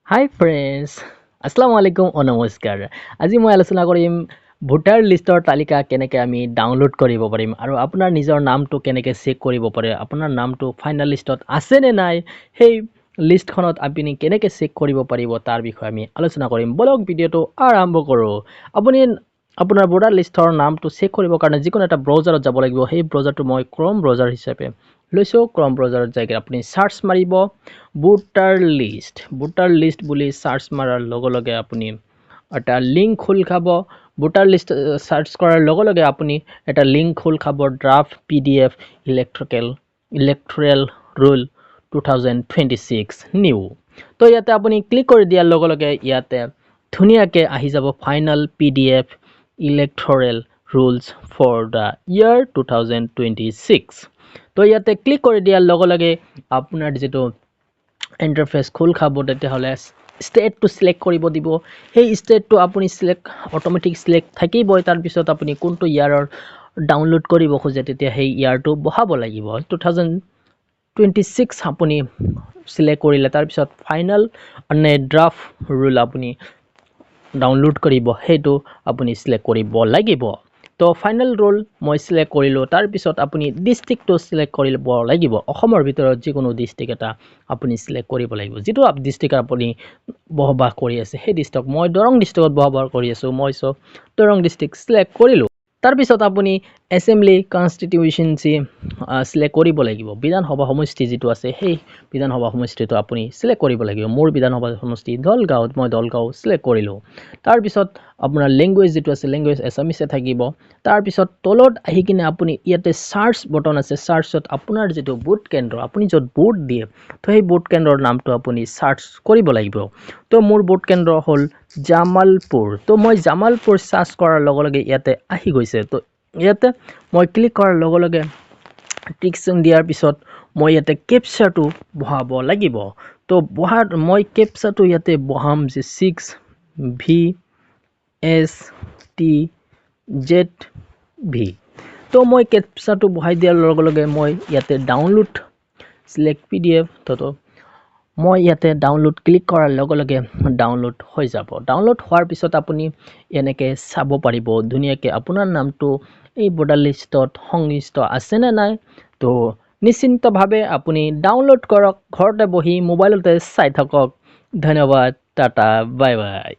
হাই friends, আসসালামু আলাইকুম ও নমস্কাৰ। আজি মই আলোচনা কৰিম ভোটাৰ লিষ্টৰ তালিকা কেনেকৈ আমি ডাউনলোড কৰিব পাৰিম আৰু আপোনাৰ নিজৰ নামটো কেনেকৈ চেক কৰিব পাৰে, আপোনাৰ নামটো ফাইনেল লিষ্টত আছে নে নাই, সেই লিষ্টখনত আপুনি কেনেকৈ চেক কৰিব পাৰিব তাৰ বিষয়ে আমি আলোচনা কৰিম। বলক ভিডিঅ'টো আৰম্ভ কৰোঁ। আপুনি আপোনাৰ ভোটাৰ লিষ্টৰ নামটো চেক কৰিবৰ কাৰণে যিকোনো এটা ব্ৰাউজাৰত যাব লাগিব। সেই ব্ৰাউজাৰটো মই ক্ৰম ব্ৰাউজাৰ হিচাপে লৈছোঁ। ক্ৰম ব্ৰাউজাৰত যাই আপুনি সাৰ্চ মাৰিব ভোটাৰ লিষ্ট বুলি সাৰ্চ মাৰাৰ লগে লগে আপুনি এটা লিংক খোল খাব। ভোটাৰ লিষ্ট সাৰ্চ কৰাৰ লগে লগে আপুনি এটা লিংক খোল খাব, draft PDF electoral rule 2026 new. তো ইয়াতে আপুনি ক্লিক কৰি দিয়াৰ লগে লগে ইয়াতে ধুনীয়াকৈ আহি যাব final PDF electoral rolls for the year 2026। তো ইয়াতে ক্লিক কৰি দিয়াৰ লগে লগে আপোনাৰ যিটো ইণ্টাৰফেচ খোল খাব, তেতিয়াহ'লে ষ্টেটটো চিলেক্ট কৰিব দিব। সেই ষ্টেটটো আপুনি অট'মেটিক চিলেক্ট থাকিবই। তাৰপিছত আপুনি কোনটো ইয়াৰৰ ডাউনলোড কৰিব খোজে তেতিয়া সেই ইয়াৰটো বহাব লাগিব। 2026 আপুনি চিলেক্ট কৰিলে তাৰপিছত ফাইনেল নে ড্ৰাফট ৰুল আপুনি ডাউনলোড কৰিব সেইটো আপুনি চিলেক্ট কৰিব লাগিব। তো ফাইনেল ৰুল মই চিলেক্ট কৰিলোঁ। তাৰপিছত আপুনি ডিষ্ট্ৰিক্টটো চিলেক্ট কৰিব লাগিব। অসমৰ ভিতৰত যিকোনো ডিষ্ট্ৰিক্ট এটা আপুনি চিলেক্ট কৰিব লাগিব। যিটো ডিষ্ট্ৰিক্ট আপুনি বসবাস কৰি আছে সেই ডিষ্ট্ৰিক্ট, মই দৰং ডিষ্ট্ৰিক্টত বসবাস কৰি আছোঁ, মই দৰং ডিষ্ট্ৰিক্ট চিলেক্ট কৰিলোঁ। তাৰপিছত আপুনি এছেম্বলি কনষ্টিটিউয়েন্সি চিলেক্ট কৰিব লাগিব। বিধানসভা সমষ্টি যিটো আছে সেই বিধানসভা সমষ্টিটো আপুনি চিলেক্ট কৰিব লাগিব। মোৰ বিধানসভা সমষ্টি দলগাঁৱত, মই দলগাঁও চিলেক্ট কৰিলোঁ। তাৰপিছত আপোনাৰ লেংগুৱেজ যিটো আছে লেংগুৱেজ এছামিছে থাকিব। তাৰপিছত তলত আহি কিনে আপুনি ইয়াতে চাৰ্চ বটন আছে, চাৰ্চত আপোনাৰ যিটো ভোট কেন্দ্ৰ, আপুনি য'ত ভোট দিয়ে তো সেই ভোট কেন্দ্ৰৰ নামটো আপুনি চাৰ্চ কৰিব লাগিব। তো মোৰ ভোট কেন্দ্ৰ হ'ল জামালপুৰ। তো মই জামালপুৰ চাৰ্চ কৰাৰ লগে লগে ইয়াতে আহি গৈছে। তো ইয়াতে মই ক্লিক কৰাৰ লগে লগে টিক চিন দিয়াৰ পিছত মই ইয়াতে কেপচাটো বহাব লাগিব। তো মই কেপচাটো ইয়াতে বহাম যে 6VSTZV। তো মই কেপচাটো বহাই দিয়াৰ লগে লগে মই ইয়াতে ডাউনলোড চিলেক্ট PDF, তো মই ইয়াতে ডাউনলোড ক্লিক কৰাৰ লগে লগে ডাউনলোড হৈ যাব। ডাউনলোড হোৱাৰ পিছত আপুনি এনেকৈ চাব পাৰিব ধুনীয়াকৈ আপোনাৰ নামটো এই ভোটাৰ লিষ্টত সংলিষ্ট আছে নে নাই। তো নিশ্চিন্তভাৱে আপুনি ডাউনলোড কৰক, ঘৰতে বহি মোবাইলতে চাই থাকক। ধন্যবাদ, টাটা, বাই বাই।